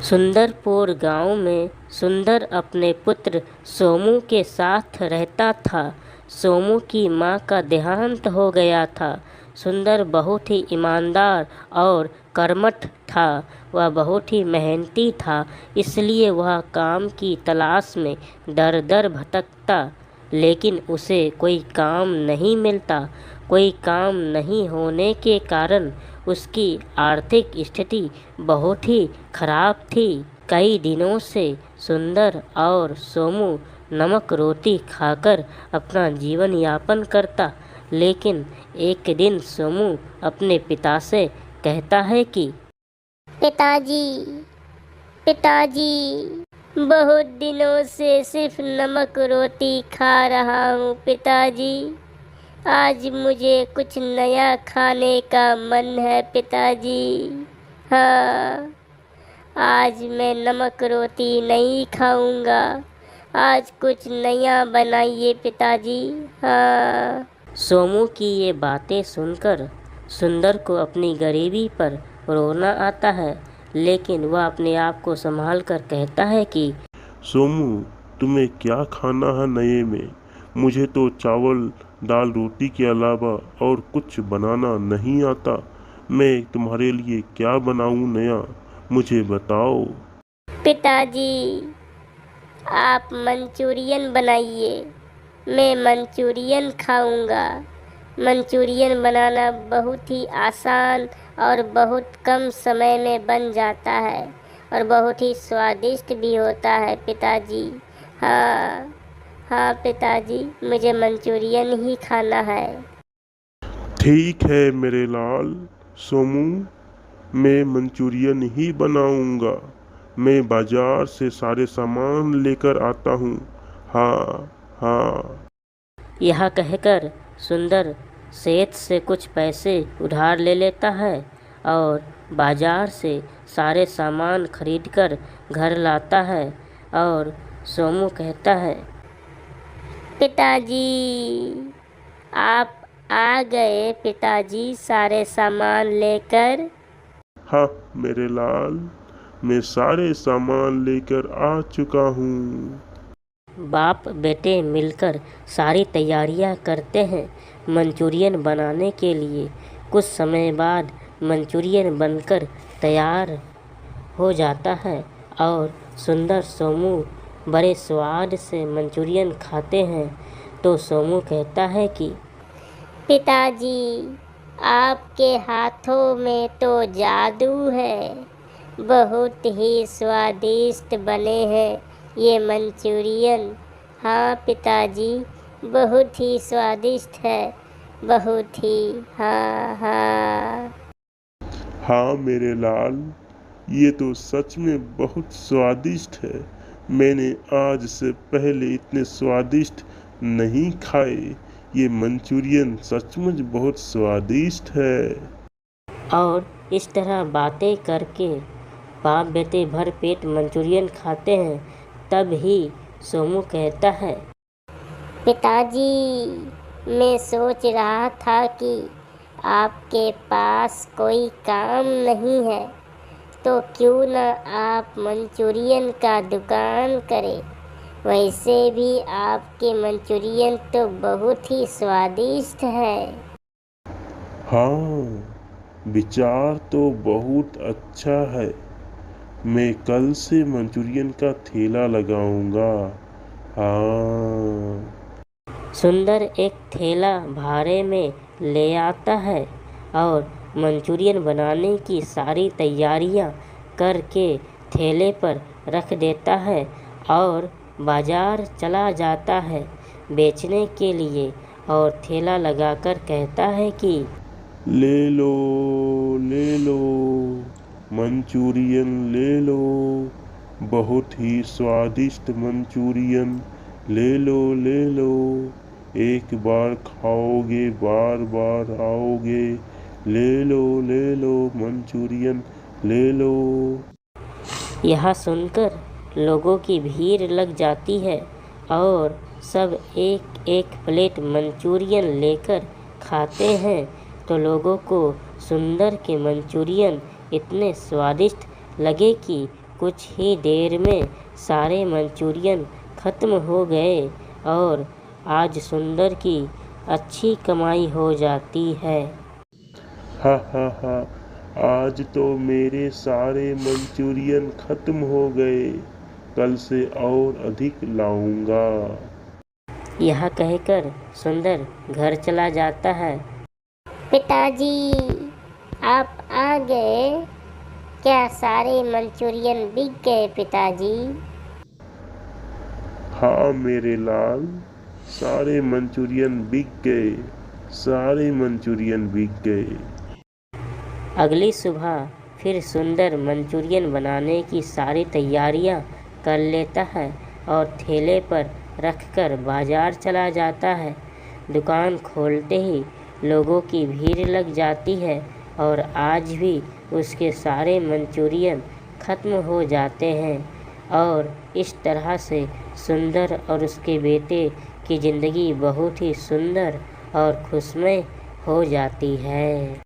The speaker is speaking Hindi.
सुंदरपुर गांव में सुंदर अपने पुत्र सोमू के साथ रहता था। सोमू की मां का देहांत हो गया था। सुंदर बहुत ही ईमानदार और कर्मठ था। वह बहुत ही मेहनती था, इसलिए वह काम की तलाश में दर दर भटकता, लेकिन उसे कोई काम नहीं मिलता। कोई काम नहीं होने के कारण उसकी आर्थिक स्थिति बहुत ही खराब थी। कई दिनों से सुंदर और सोमू नमक रोटी खाकर अपना जीवन यापन करता, लेकिन एक दिन सोमू अपने पिता से कहता है कि पिताजी, पिताजी, बहुत दिनों से सिर्फ नमक रोटी खा रहा हूँ पिताजी। आज मुझे कुछ नया खाने का मन है पिताजी। हाँ, आज मैं नमक रोटी नहीं खाऊंगा। आज कुछ नया बनाइए पिताजी। हाँ। सोमू की ये बातें सुनकर सुंदर को अपनी गरीबी पर रोना आता है, लेकिन वह अपने आप को संभाल कर कहता है कि सोमू, तुम्हें क्या खाना है नए में? मुझे तो चावल दाल रोटी के अलावा और कुछ बनाना नहीं आता। मैं तुम्हारे लिए क्या बनाऊं नया, मुझे बताओ। पिताजी, आप मंचूरियन बनाइए। मैं मंचूरियन खाऊंगा। मंचूरियन बनाना बहुत ही आसान और बहुत कम समय में बन जाता है और बहुत ही स्वादिष्ट भी होता है पिताजी। हाँ, हाँ पिताजी, मुझे मंचूरियन ही खाना है। ठीक है मेरे लाल सोमू, मैं मंचूरियन ही बनाऊंगा। मैं बाजार से सारे सामान लेकर आता हूँ। हाँ हाँ। यह कहकर सुंदर सेठ से कुछ पैसे उधार ले लेता है और बाजार से सारे सामान खरीदकर घर लाता है। और सोमू कहता है, पिताजी, आप आ गए पिताजी सारे सामान लेकर। हाँ मेरे लाल, मैं सारे सामान लेकर आ चुका हूँ। बाप बेटे मिलकर सारी तैयारियां करते हैं मंचूरियन बनाने के लिए। कुछ समय बाद मंचूरियन बनकर तैयार हो जाता है और सुंदर सोमू बड़े स्वाद से मंचूरियन खाते हैं। तो सोमू कहता है कि पिताजी, आपके हाथों में तो जादू है। बहुत ही स्वादिष्ट बने हैं ये मंचूरियन। हाँ पिताजी, बहुत ही स्वादिष्ट है, बहुत ही। हाँ हाँ। हाँ मेरे लाल, ये तो सच में बहुत स्वादिष्ट है। मैंने आज से पहले इतने स्वादिष्ट नहीं खाए। ये मंचूरियन सचमुच बहुत स्वादिष्ट है। और इस तरह बातें करके बाप बेटे भर पेट मंचूरियन खाते हैं। तब ही सोमू कहता है, पिताजी, मैं सोच रहा था कि आपके पास कोई काम नहीं है, तो क्यों न आप मंचूरियन का दुकान करें। वैसे भी आपके मंचूरियन तो बहुत ही स्वादिष्ट है। हाँ, विचार तो बहुत अच्छा है। मैं कल से मंचूरियन का ठेला लगाऊंगा। हाँ। सुंदर एक थैला भाड़े में ले आता है और मंचूरियन बनाने की सारी तैयारियां करके थैले पर रख देता है और बाजार चला जाता है बेचने के लिए। और थैला लगाकर कहता है कि ले लो, ले लो, मंचूरियन ले लो। बहुत ही स्वादिष्ट मंचूरियन। ले लो, ले लो। एक बार खाओगे बार बार आओगे। ले लो मंचूरियन ले लो। यह सुनकर लोगों की भीड़ लग जाती है और सब एक एक प्लेट मंचूरियन लेकर खाते हैं। तो लोगों को सुंदर के मंचूरियन इतने स्वादिष्ट लगे कि कुछ ही देर में सारे मंचूरियन ख़त्म हो गए और आज सुंदर की अच्छी कमाई हो जाती है। हा हा हा, आज तो मेरे सारे मंचूरियन खत्म हो गए, कल से और अधिक लाऊंगा। यह कहकर सुंदर घर चला जाता है। पिताजी, आप आ गए? क्या सारे मंचूरियन बिक गए पिताजी? हाँ मेरे लाल, सारे मंचूरियन बिक गए, सारे मंचूरियन बिक गए। अगली सुबह फिर सुंदर मंचूरियन बनाने की सारी तैयारियां कर लेता है और थैले पर रखकर बाजार चला जाता है। दुकान खोलते ही लोगों की भीड़ लग जाती है और आज भी उसके सारे मंचूरियन ख़त्म हो जाते हैं और इस तरह से सुंदर और उसके बेटे की ज़िंदगी बहुत ही सुंदर और खुशमय हो जाती है।